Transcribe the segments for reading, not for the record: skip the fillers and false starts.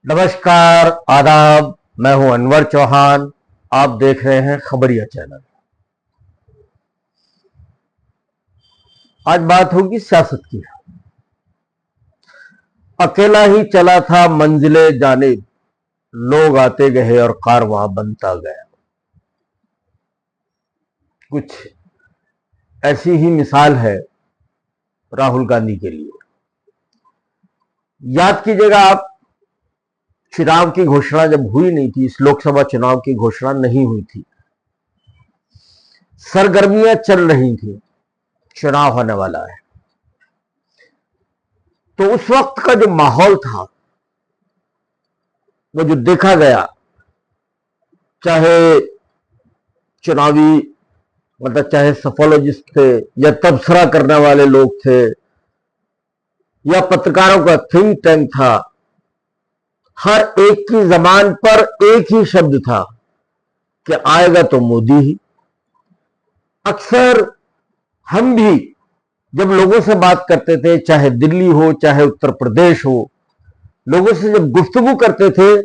नमस्कार, आदाब। मैं हूं अनवर चौहान। आप देख रहे हैं खबरिया चैनल। आज बात होगी सियासत की। अकेला ही चला था मंजिले जानिब, लोग आते गए और कारवां बनता गया। कुछ ऐसी ही मिसाल है राहुल गांधी के लिए। याद कीजिएगा आप, चुनाव की घोषणा जब हुई नहीं थी, इस लोकसभा चुनाव की घोषणा नहीं हुई थी, सरगर्मियां चल रही थी, चुनाव होने वाला है। तो उस वक्त का जो माहौल था, वो जो देखा गया, चाहे चुनावी चाहे सफोलॉजिस्ट थे या तबसरा करने वाले लोग थे या पत्रकारों का थिंक टैंक था, हर एक की जबान पर एक ही शब्द था कि आएगा तो मोदी ही। अक्सर हम भी जब लोगों से बात करते थे, चाहे दिल्ली हो चाहे उत्तर प्रदेश हो, लोगों से जब गुफ्तगू करते थे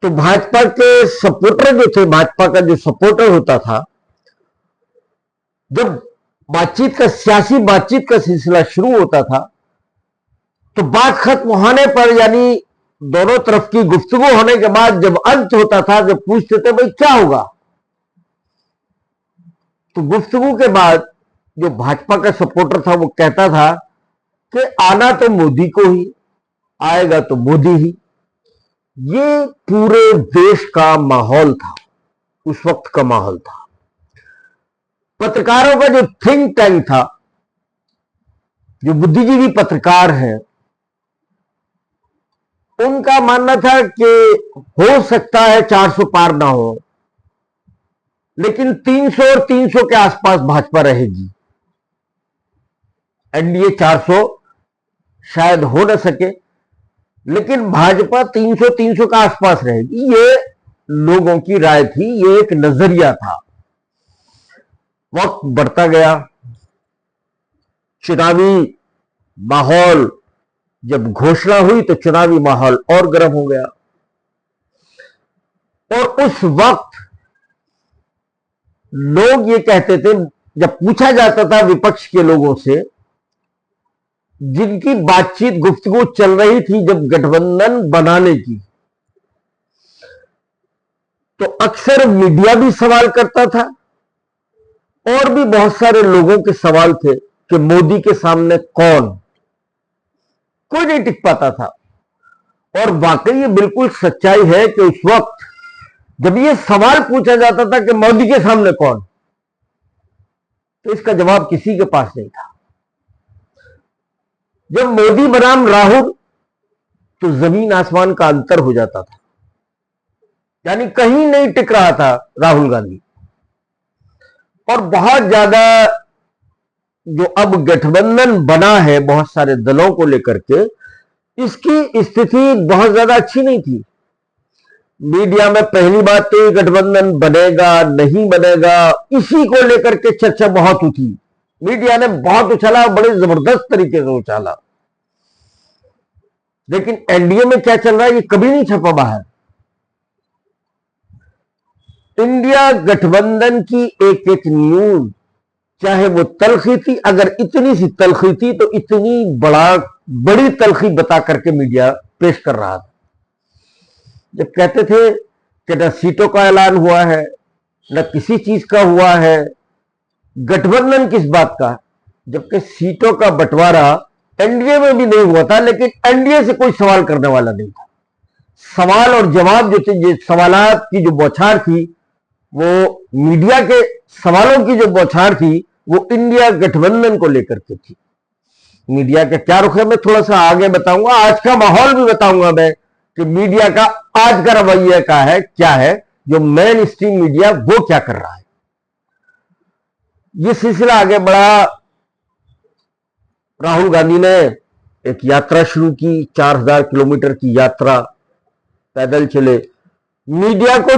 तो भाजपा के सपोर्टर जो थे, भाजपा का जो सपोर्टर होता था, जब सियासी बातचीत का सिलसिला शुरू होता था तो बात खत्म होने पर, यानी दोनों तरफ की गुफ्तगू होने के बाद जब अंत होता था, जब पूछते थे भाई क्या होगा, तो गुफ्तगू के बाद जो भाजपा का सपोर्टर था वो कहता था कि आना तो मोदी को ही, आएगा तो मोदी ही। ये पूरे देश का माहौल था, उस वक्त का माहौल था। पत्रकारों का जो थिंक टैंक था, जो बुद्धिजीवी पत्रकार हैं, उनका मानना था कि हो सकता है 400 पार ना हो, लेकिन 300 और 300 के आसपास भाजपा रहेगी। एनडीए 400 शायद हो न सके, लेकिन भाजपा 300 के आसपास रहेगी। ये लोगों की राय थी, ये एक नजरिया था। वक्त बढ़ता गया, चुनावी माहौल जब घोषणा हुई तो चुनावी माहौल और गर्म हो गया। और उस वक्त लोग ये कहते थे, जब पूछा जाता था विपक्ष के लोगों से, जिनकी बातचीत गुफ्तगू चल रही थी जब गठबंधन बनाने की, तो अक्सर मीडिया भी सवाल करता था और भी बहुत सारे लोगों के सवाल थे कि मोदी के सामने कौन, कोई नहीं टिक पाता था। और वाकई ये बिल्कुल सच्चाई है कि उस वक्त जब ये सवाल पूछा जाता था कि मोदी के सामने कौन, तो इसका जवाब किसी के पास नहीं था। जब मोदी बनाम राहुल, तो जमीन आसमान का अंतर हो जाता था, यानी कहीं नहीं टिक रहा था राहुल गांधी। और बहुत ज्यादा जो अब गठबंधन बना है बहुत सारे दलों को लेकर के, इसकी स्थिति बहुत ज्यादा अच्छी नहीं थी। मीडिया में पहली बात तो ये गठबंधन बनेगा नहीं बनेगा, इसी को लेकर के चर्चा बहुत उठी। मीडिया ने बहुत उछाला, बड़े जबरदस्त तरीके से उछाला, लेकिन एनडीए में क्या चल रहा है ये कभी नहीं छपा बाहर। इंडिया गठबंधन की एक एक न्यूज, चाहे वो तलखी थी, अगर इतनी सी तलखी थी तो इतनी बड़ी तलखी बता करके मीडिया पेश कर रहा था। जब कहते थे कि न सीटों का ऐलान हुआ है, न किसी चीज का हुआ है, गठबंधन किस बात का, जबकि सीटों का बंटवारा एनडीए में भी नहीं हुआ था, लेकिन एनडीए से कोई सवाल करने वाला नहीं था। सवाल और जवाब जो थे, सवालात की जो बौछार थी, वो मीडिया के सवालों की जो बौछार थी, वो इंडिया गठबंधन को लेकर के थी। मीडिया का क्या रुख है मैं थोड़ा सा आगे बताऊंगा, आज का माहौल भी बताऊंगा मैं कि मीडिया का आज का रवैया का है, क्या है, जो मेन स्ट्रीम मीडिया वो क्या कर रहा है। ये सिलसिला आगे बढ़ा। राहुल गांधी ने एक यात्रा शुरू की, 4000 किलोमीटर की यात्रा, पैदल चले। मीडिया को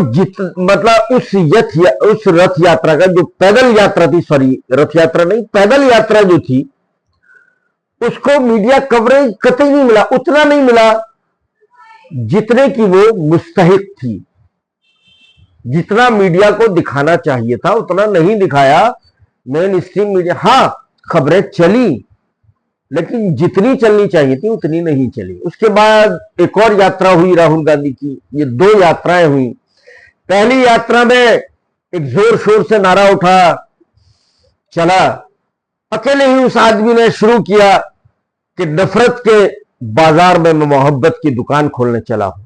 उस रथ यात्रा का, जो पैदल यात्रा थी, सॉरी रथ यात्रा नहीं, पैदल यात्रा जो थी, उसको मीडिया कवरेज कतई नहीं मिला, उतना नहीं मिला जितने की वो मुस्तहिक थी। जितना मीडिया को दिखाना चाहिए था उतना नहीं दिखाया मेन स्ट्रीम मीडिया। हां, खबरें चली, लेकिन जितनी चलनी चाहिए थी उतनी नहीं चली। उसके बाद एक और यात्रा हुई राहुल गांधी की। ये दो यात्राएं हुई। पहली यात्रा में एक जोर शोर से नारा उठा, चला, अकेले ही उस आदमी ने शुरू किया कि नफरत के बाजार में मैं मोहब्बत की दुकान खोलने चला हूं।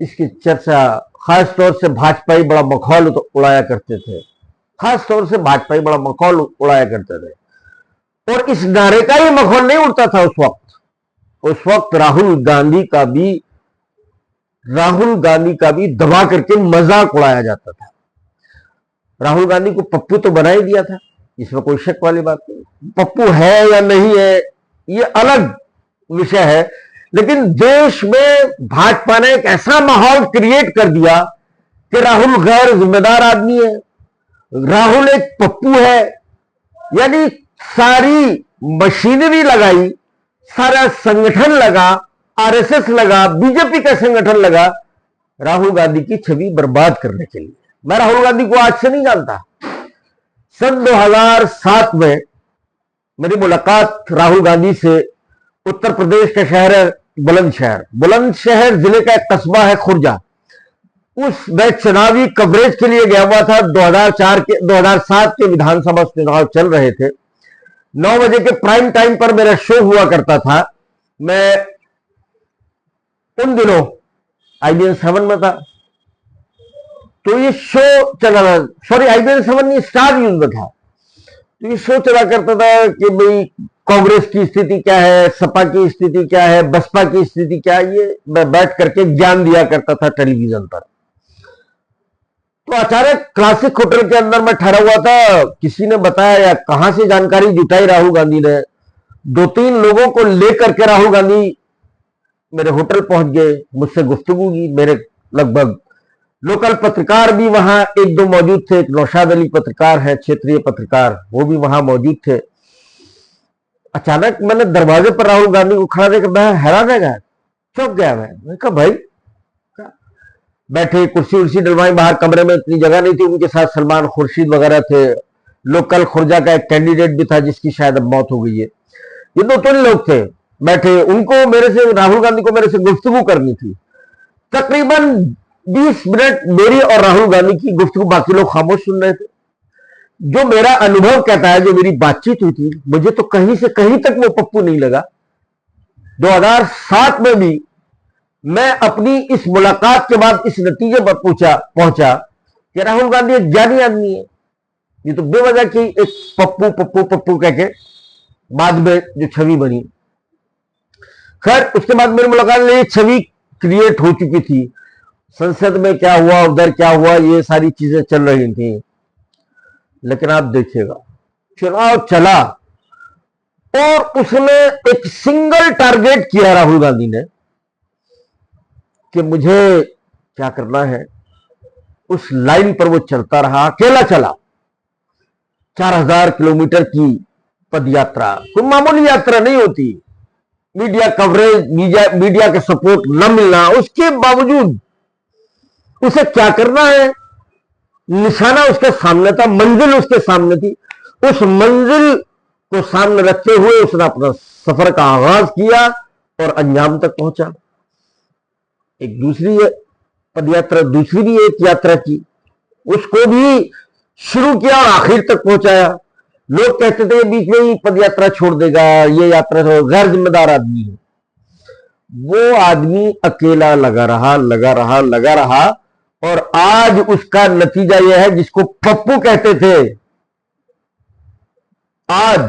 इसकी चर्चा खास तौर से भाजपाई बड़ा मखौल उड़ाया करते थे। खास तौर से भाजपाई बड़ा मखौल उड़ाया करते थे। और इस नारे का ही मखौल नहीं उड़ता था उस वक्त राहुल गांधी का भी दबा करके मजाक उड़ाया जाता था। राहुल गांधी को पप्पू तो बना ही दिया था, इसमें कोई शक वाली बात नहीं। पप्पू है या नहीं है ये अलग विषय है, लेकिन देश में भाजपा ने एक ऐसा माहौल क्रिएट कर दिया कि राहुल गैर जिम्मेदार आदमी है, राहुल एक पप्पू है। यानी सारी मशीनरी लगाई, सारा संगठन लगा, आरएसएस लगा, बीजेपी का संगठन लगा राहुल गांधी की छवि बर्बाद करने के लिए। मैं राहुल गांधी को आज से नहीं जानता। सन 2007 में मेरी मुलाकात राहुल गांधी से उत्तर प्रदेश का शहर है बुलंदशहर जिले का एक कस्बा है खुर्जा। मैं चुनावी कवरेज के लिए गया हुआ था। 2007 के विधानसभा चुनाव चल रहे थे। 9 बजे के प्राइम टाइम पर मेरा शो हुआ करता था। मैं उन दिनों IBN 7 में था, तो ये शो चला था। सॉरी, IBN 7 नहीं, स्टार न्यूज में था। तो ये शो चला करता था कि भाई कांग्रेस की स्थिति क्या है, सपा की स्थिति क्या है, बसपा की स्थिति क्या है, ये मैं बैठ करके ज्ञान दिया करता था टेलीविजन पर। तो अचानक क्लासिक होटल के अंदर मैं ठहरा हुआ था। किसी ने बताया या कहां से जानकारी जुटाई राहुल गांधी ने, 2-3 लोगों को लेकर के राहुल गांधी मेरे होटल पहुंच गए, मुझसे गुफ्तगू की। मेरे लगभग लोकल पत्रकार भी वहां 1-2 मौजूद थे। एक नौशाद अली पत्रकार है, क्षेत्रीय पत्रकार, वो भी वहां मौजूद थे। अचानक मैंने दरवाजे पर राहुल गांधी को खड़ा देखकर मैं हैरान रह गया, चौंक गया। मैं कहा भाई, बैठे, कुर्सी उर्सी डलवाई बाहर, कमरे में इतनी जगह नहीं थी। उनके साथ सलमान खुर्शीद वगैरह थे। लोकल खुर्जा का एक कैंडिडेट भी था जिसकी शायद अब मौत हो गई है। ये 2-3 लोग थे बैठे। उनको राहुल गांधी को मेरे से गुफ्तगू करनी थी। तकरीबन 20 मिनट मेरी और राहुल गांधी की गुफ्तगू बाकी लोग खामोश सुन रहे थे। जो मेरा अनुभव कहता है, जो मेरी बातचीत हुई थी, मुझे तो कहीं से कहीं तक वो पप्पू नहीं लगा। 2007 में भी मैं अपनी इस मुलाकात के बाद इस नतीजे पर पहुंचा कि राहुल गांधी एक ज्ञानी आदमी है। ये तो बेवजह की एक पप्पू पप्पू पप्पू कह के बाद में जो छवि बनी। खैर, उसके बाद मेरी मुलाकात में एक छवि क्रिएट हो चुकी थी। संसद में क्या हुआ, उधर क्या हुआ, ये सारी चीजें चल रही थी। लेकिन आप देखिएगा, चुनाव चला और उसमें एक सिंगल टारगेट किया राहुल गांधी ने कि मुझे क्या करना है। उस लाइन पर वो चलता रहा, अकेला चला। 4000 किलोमीटर की पद यात्रा कोई मामूली यात्रा नहीं होती। मीडिया कवरेज, मीडिया का सपोर्ट न मिलना, उसके बावजूद उसे क्या करना है, निशाना उसके सामने था, मंजिल उसके सामने थी। उस मंजिल को सामने रखते हुए उसने अपना सफर का आगाज किया और अंजाम तक पहुंचा। एक दूसरी पदयात्रा, दूसरी भी एक यात्रा की, उसको भी शुरू किया और आखिर तक पहुंचाया। लोग कहते थे बीच में ही पदयात्रा छोड़ देगा, ये यात्रा तो गैर जिम्मेदार आदमी है। वो आदमी अकेला लगा रहा और आज उसका नतीजा यह है जिसको पप्पू कहते थे। आज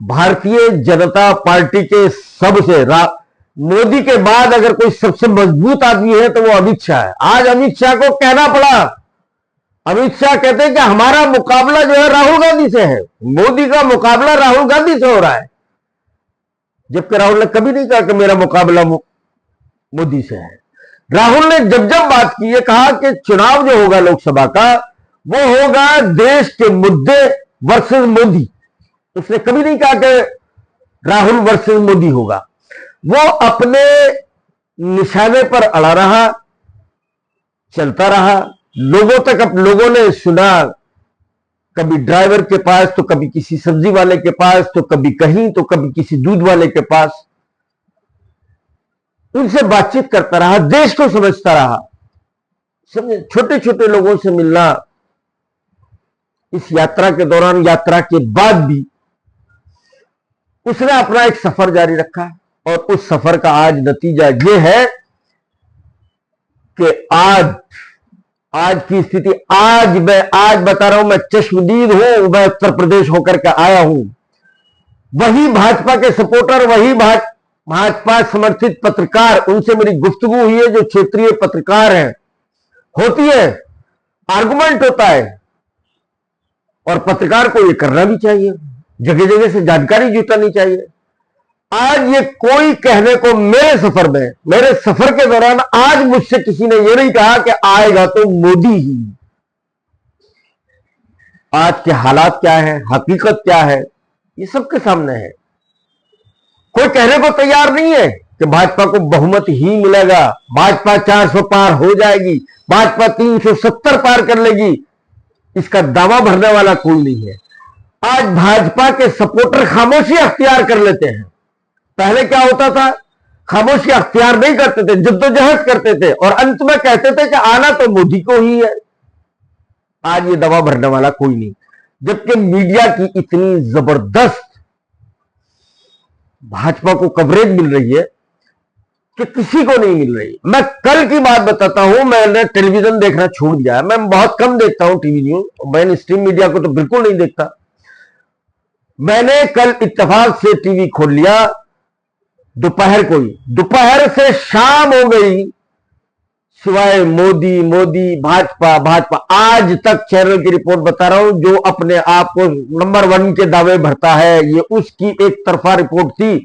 भारतीय जनता पार्टी के सबसे मोदी के बाद अगर कोई सबसे मजबूत आदमी है तो वो अमित शाह है। आज अमित शाह को कहना पड़ा, अमित शाह कहते हैं कि हमारा मुकाबला जो है राहुल गांधी से है, मोदी का मुकाबला राहुल गांधी से हो रहा है। जबकि राहुल ने कभी नहीं कहा कि मेरा मुकाबला मोदी से है। राहुल ने जब बात की, ये कहा कि चुनाव जो होगा लोकसभा का, वो होगा देश के मुद्दे वर्सेस मोदी। उसने कभी नहीं कहा कि राहुल वर्सेस मोदी होगा। वो अपने निशाने पर अड़ा रहा, चलता रहा। लोगों तक, अब लोगों ने सुना, कभी ड्राइवर के पास, तो कभी किसी सब्जी वाले के पास, तो कभी कहीं, तो कभी किसी दूध वाले के पास। उनसे बातचीत करता रहा, देश को समझता रहा। समझे, छोटे छोटे लोगों से मिलना इस यात्रा के दौरान, यात्रा के बाद भी उसने अपना एक सफर जारी रखा। और उस सफर का आज नतीजा यह है कि आज की स्थिति, आज बता रहा हूं, मैं चश्मदीद हूं, मैं उत्तर प्रदेश होकर के आया हूं। वही भाजपा के सपोर्टर, वही भाजपा समर्थित पत्रकार, उनसे मेरी गुफ्तगू हुई है, जो क्षेत्रीय पत्रकार हैं। होती है, आर्गुमेंट होता है, और पत्रकार को ये करना भी चाहिए, जगह जगह से जानकारी जुटानी चाहिए। आज ये कोई कहने को, मेरे सफर के दौरान आज मुझसे किसी ने ये नहीं कहा कि आएगा तो मोदी ही। आज के हालात क्या है, हकीकत क्या है, ये सबके सामने है। कोई कहने को तैयार नहीं है कि भाजपा को बहुमत ही मिलेगा, भाजपा 400 पार हो जाएगी, भाजपा 370 पार कर लेगी, इसका दावा भरने वाला कोई नहीं है। आज भाजपा के सपोर्टर खामोशी अख्तियार कर लेते हैं। पहले क्या होता था, खामोशी अख्तियार नहीं करते थे, जद्दोजहद करते थे, और अंत में कहते थे कि आना तो मोदी को ही है। आज ये दावा भरने वाला कोई नहीं, जबकि मीडिया की इतनी जबरदस्त भाजपा को कवरेज मिल रही है कि किसी को नहीं मिल रही। मैं कल की बात बताता हूं, मैंने टेलीविजन देखना छोड़ दिया है। मैं बहुत कम देखता हूं टीवी न्यूज, मैं स्ट्रीम मीडिया को तो बिल्कुल नहीं देखता। मैंने कल इत्तेफाक से टीवी खोल लिया, दोपहर से शाम हो गई, सिवाय मोदी मोदी, भाजपा भाजपा। आज तक चैनल की रिपोर्ट बता रहा हूं, जो अपने आप को नंबर 1 के दावे भरता है, ये उसकी एक तरफा रिपोर्ट थी।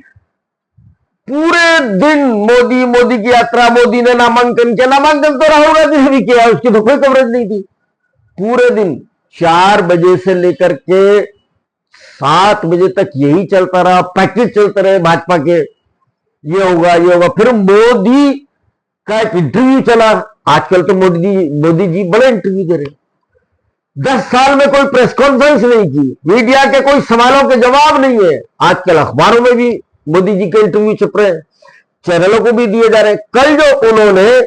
पूरे दिन मोदी की यात्रा, मोदी ने नामांकन किया, नामांकन तो राहुल गांधी ने भी किया, उसकी तो कोई कवरेज नहीं थी। पूरे दिन 4 बजे से लेकर के 7 बजे तक यही चलता रहा, पैकेज चलते रहे भाजपा के, ये होगा। फिर मोदी का एक इंटरव्यू चला। आजकल तो मोदी जी बड़े इंटरव्यू दे रहे। 10 साल में कोई प्रेस कॉन्फ्रेंस नहीं की, मीडिया के कोई सवालों के जवाब नहीं है। आजकल अखबारों में भी मोदी जी के इंटरव्यू छप रहे हैं, चैनलों को भी दिए जा रहे हैं। कल जो उन्होंने,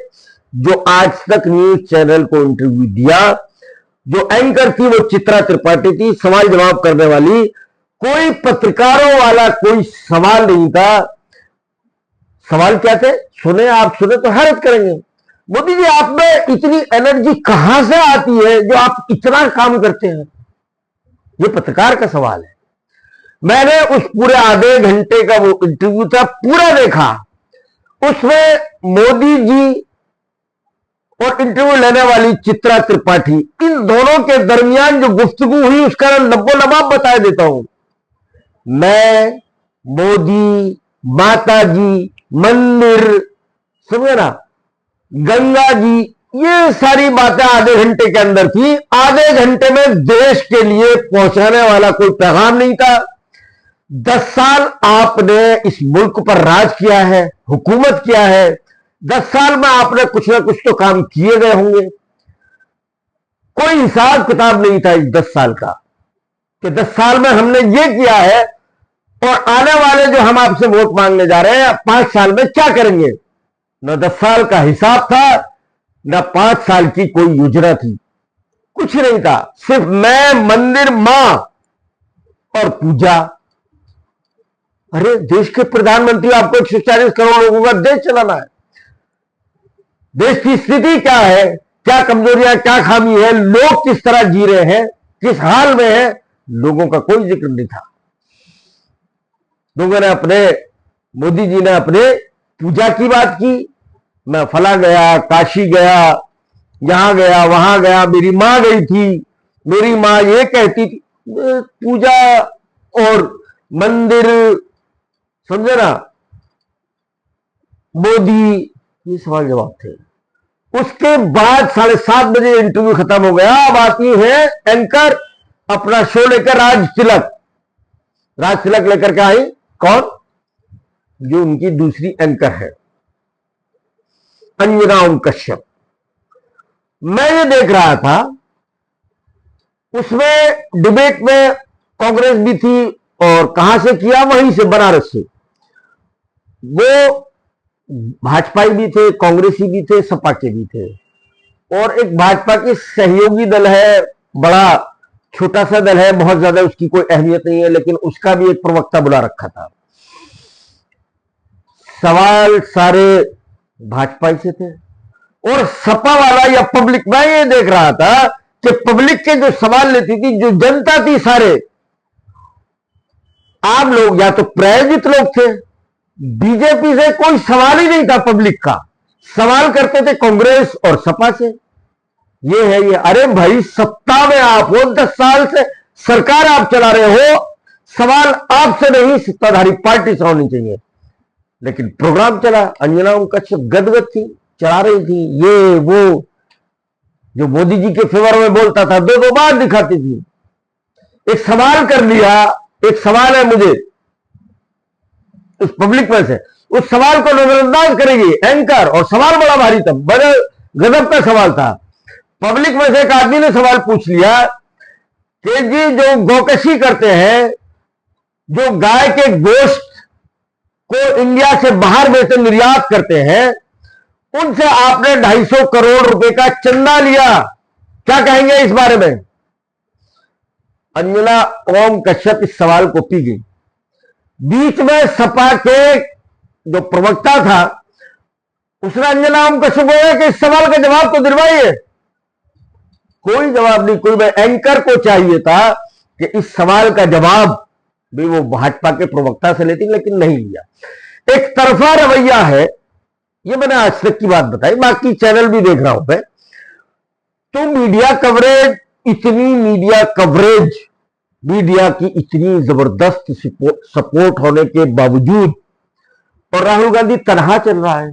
जो आज तक न्यूज चैनल को इंटरव्यू दिया, जो एंकर थी वो चित्रा त्रिपाठी थी, सवाल जवाब करने वाली। कोई पत्रकारों वाला कोई सवाल नहीं था। सवाल क्या थे, आप सुने तो हैरत करेंगे। मोदी जी, आप में इतनी एनर्जी कहां से आती है जो आप इतना काम करते हैं? ये पत्रकार का सवाल है। मैंने उस पूरे आधे घंटे का वो इंटरव्यू था, पूरा देखा। उसमें मोदी जी और इंटरव्यू लेने वाली चित्रा त्रिपाठी, इन दोनों के दरमियान जो गुफ्तगू हुई, उसका लब्बो लबाब बता देता हूं। मैं, मोदी, माता जी, मंदिर, समझे ना, गंगा जी, ये सारी बातें आधे घंटे के अंदर थी। आधे घंटे में देश के लिए पहुंचाने वाला कोई पैगाम नहीं था। 10 साल आपने इस मुल्क पर राज किया है, हुकूमत किया है। 10 साल में आपने कुछ ना कुछ तो काम किए गए होंगे। कोई हिसाब किताब नहीं था इस 10 साल का कि 10 साल में हमने ये किया है, और आने वाले जो हम आपसे वोट मांगने जा रहे हैं 5 साल में क्या करेंगे। न 10 साल का हिसाब था, न 5 साल की कोई योजना थी, कुछ नहीं था। सिर्फ मैं, मंदिर, मां और पूजा। अरे देश के प्रधानमंत्री, आपको 140 करोड़ लोगों का देश चलाना है। देश की स्थिति क्या है, क्या कमजोरियां, क्या खामी है, लोग किस तरह जी रहे हैं, किस हाल में है, लोगों का कोई जिक्र नहीं था। लोगों ने मोदी जी ने अपने पूजा की बात की। मैं फला गया, काशी गया, यहां गया, वहां गया, मेरी मां गई थी, मेरी मां ये कहती थी। पूजा और मंदिर, समझे ना, मोदी, ये सवाल जवाब थे। उसके बाद 7:30 बजे इंटरव्यू खत्म हो गया। अब आती है एंकर अपना शो लेकर, राज तिलक लेकर के आई। कौन? जो उनकी दूसरी एंकर है। अंजना ओम कश्यप। मैं ये देख रहा था, उसमें डिबेट में कांग्रेस भी थी, और कहां से किया, वहीं से, बनारस से। वो भाजपाई भी थे, कांग्रेसी भी थे, सपा के भी थे, और एक भाजपा के सहयोगी दल है, बड़ा छोटा सा दल है, बहुत ज्यादा उसकी कोई अहमियत नहीं है, लेकिन उसका भी एक प्रवक्ता बुला रखा था। सवाल सारे भाजपा से थे, और सपा वाला या पब्लिक, मैं ये देख रहा था कि पब्लिक के जो सवाल लेती थी, जो जनता थी, सारे आम लोग या तो प्रायोजित लोग थे। बीजेपी से कोई सवाल ही नहीं था पब्लिक का, सवाल करते थे कांग्रेस और सपा से। ये है ये, अरे भाई सत्ता में आप हो, 10 साल से सरकार आप चला रहे हो, सवाल आपसे नहीं, सत्ताधारी पार्टी से होनी चाहिए। लेकिन प्रोग्राम चला, अंजना ओम कश्यप गदगद थी, चला रही थी, ये वो जो मोदी जी के फेवर में बोलता था, 2-2 बार दिखाती थी। एक सवाल कर लिया, एक सवाल है मुझे उस पब्लिक में से, उस सवाल को नजरअंदाज करेगी एंकर, और सवाल बड़ा भारी था, बड़े गजब का सवाल था। पब्लिक में से एक आदमी ने सवाल पूछ लिया कि जी जो गौकशी करते हैं, जो गाय के गोश्त को इंडिया से बाहर में से निर्यात करते हैं, उनसे आपने 250 करोड़ रुपए का चंदा लिया, क्या कहेंगे इस बारे में? अंजना ओम कश्यप इस सवाल को पी गई। बीच में सपा के जो प्रवक्ता था, उसने अंजना ओम कश्यप को कहा कि इस सवाल का जवाब तो दिलवाइए। कोई जवाब नहीं, कोई एंकर को चाहिए था कि इस सवाल का जवाब भी वो भाजपा के प्रवक्ता से लेती, लेकिन नहीं लिया। एक तरफा रवैया है, ये मैंने आज तक की बात बताई, बाकी चैनल भी देख रहा हूं मैं, तो मीडिया कवरेज, इतनी मीडिया कवरेज, मीडिया की इतनी जबरदस्त सपोर्ट होने के बावजूद, और राहुल गांधी तनहा चल रहा है,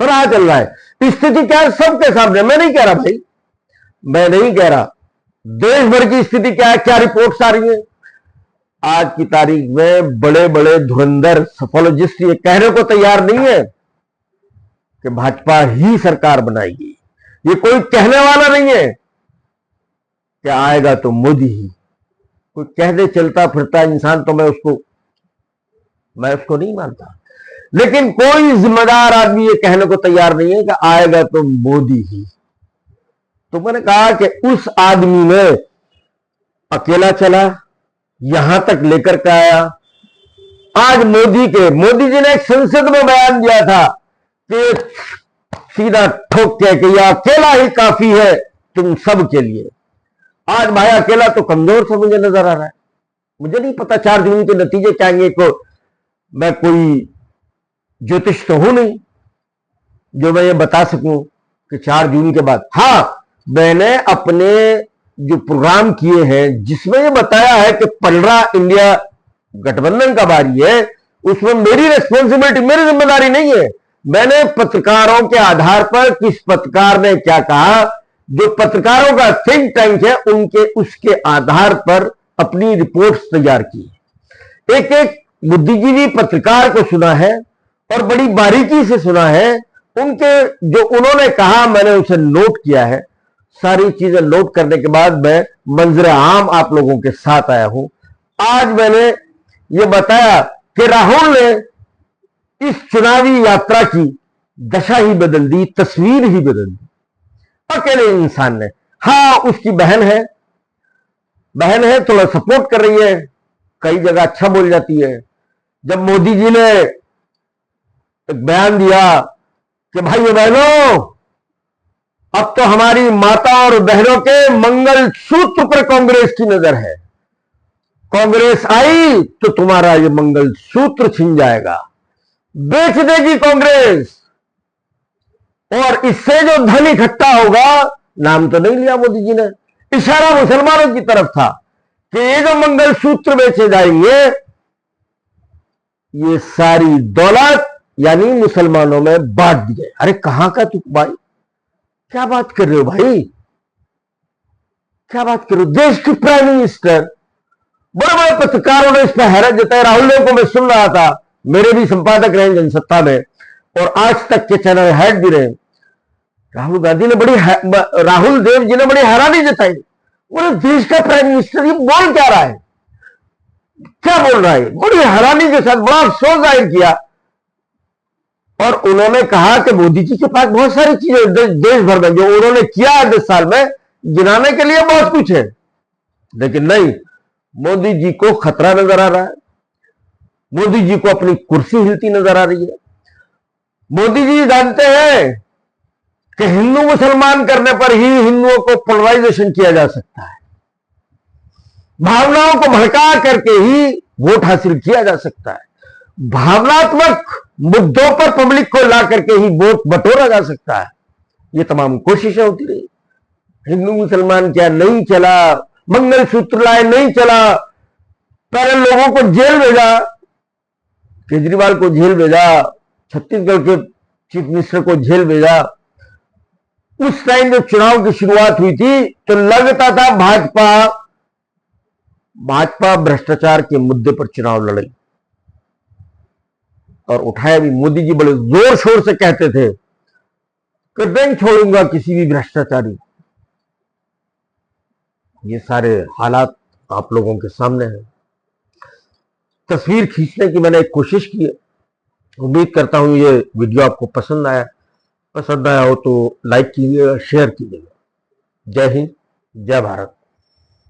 तनहा चल रहा है। स्थिति क्या है सबके सामने, मैं नहीं कह रहा भाई, मैं नहीं कह रहा, देश भर की स्थिति क्या है, क्या रिपोर्ट्स आ रही है। आज की तारीख में बड़े बड़े धुरंधर सफोलॉजिस्ट ये कहने को तैयार नहीं है कि भाजपा ही सरकार बनाएगी। ये कोई कहने वाला नहीं है कि आएगा तो मोदी ही। कोई कह दे चलता फिरता इंसान तो मैं उसको नहीं मानता, लेकिन कोई जिम्मेदार आदमी ये कहने को तैयार नहीं है कि आएगा तो मोदी ही। तो मैंने कहा कि उस आदमी ने अकेला चला, यहां तक लेकर के आया। आज मोदी जी ने एक संसद में बयान दिया था कि सीधा ठोक के कि यह अकेला ही काफी है तुम सब के लिए। आज भाई अकेला तो कमजोर सा मुझे नजर आ रहा है। मुझे नहीं पता 4 जून के नतीजे क्या आएंगे, को मैं कोई ज्योतिष तो हूं नहीं जो मैं ये बता सकूं कि 4 जून के बाद। हां, मैंने अपने जो प्रोग्राम किए हैं जिसमें ये बताया है कि पलड़ा इंडिया गठबंधन का बारी है, उसमें मेरी रिस्पॉन्सिबिलिटी, मेरी जिम्मेदारी नहीं है। मैंने पत्रकारों के आधार पर, किस पत्रकार ने क्या कहा, जो पत्रकारों का थिंक टैंक है, उसके आधार पर अपनी रिपोर्ट्स तैयार की। एक एक बुद्धिजीवी पत्रकार को सुना है और बड़ी बारीकी से सुना है। जो उन्होंने कहा मैंने उसे नोट किया है। सारी चीजें नोट करने के बाद मैं मंजर आम आप लोगों के साथ आया हूं। आज मैंने ये बताया कि राहुल ने इस चुनावी यात्रा की दशा ही बदल दी, तस्वीर ही बदल दी, अकेले इंसान ने। हां, उसकी बहन है, थोड़ा सपोर्ट कर रही है, कई जगह अच्छा बोल जाती है। जब मोदी जी ने एक बयान दिया कि भाइयों बहनों, अब तो हमारी माता और बहनों के मंगल सूत्र पर कांग्रेस की नजर है, कांग्रेस आई तो तुम्हारा ये मंगल सूत्र छिन जाएगा, बेच देगी कांग्रेस, और इससे जो धन इकट्ठा होगा, नाम तो नहीं लिया मोदी जी ने, इशारा मुसलमानों की तरफ था कि ये जो मंगल सूत्र बेचे जाएंगे, ये सारी दौलत यानी मुसलमानों में बांट दी जाए। अरे कहां का तू भाई, क्या बात कर रहे हो भाई, क्या बात कर रहे हो? देश के प्राइम मिनिस्टर, बड़े बड़े पत्रकारों ने इस पर हैरत जताई। राहुल को मैं सुन रहा था, मेरे भी संपादक रहे जनसत्ता में, और आज तक के चैनल हेड भी रहे, राहुल गांधी ने राहुल देव जी ने बड़ी हैरानी जताई। बोले देश का प्राइम मिनिस्टर ये बोल क्या रहा है, क्या बोल रहा है, बड़ी हैरानी के साथ बड़ा अफसोस जाहिर किया। और उन्होंने कहा कि मोदी जी के पास बहुत सारी चीजें देश भर में जो उन्होंने किया है 10 साल में, गिनाने के लिए बहुत कुछ है, लेकिन नहीं, मोदी जी को खतरा नजर आ रहा है, मोदी जी को अपनी कुर्सी हिलती नजर आ रही है। मोदी जी जानते हैं कि हिंदू मुसलमान करने पर ही हिंदुओं को पोलराइजेशन किया जा सकता है, भावनाओं को भड़का करके ही वोट हासिल किया जा सकता है, भावनात्मक मुद्दों पर पब्लिक को ला करके ही वोट बटोरा जा सकता है। ये तमाम कोशिशें होती रही। हिंदू मुसलमान क्या नहीं चला, मंगलसूत्र लाए नहीं चला, पहले लोगों को जेल भेजा, केजरीवाल को जेल भेजा, छत्तीसगढ़ के चीफ मिनिस्टर को जेल भेजा। उस टाइम जब चुनाव की शुरुआत हुई थी तो लगता था भाजपा भ्रष्टाचार के मुद्दे पर चुनाव लड़ी और उठाया भी। मोदी जी बड़े जोर शोर से कहते थे कि नहीं छोड़ूंगा किसी भी भ्रष्टाचारी। ये सारे हालात आप लोगों के सामने हैं। तस्वीर खींचने की मैंने एक कोशिश की है। उम्मीद करता हूं ये वीडियो आपको पसंद आया हो तो लाइक कीजिएगा, शेयर कीजिएगा। जय हिंद, जय भारत।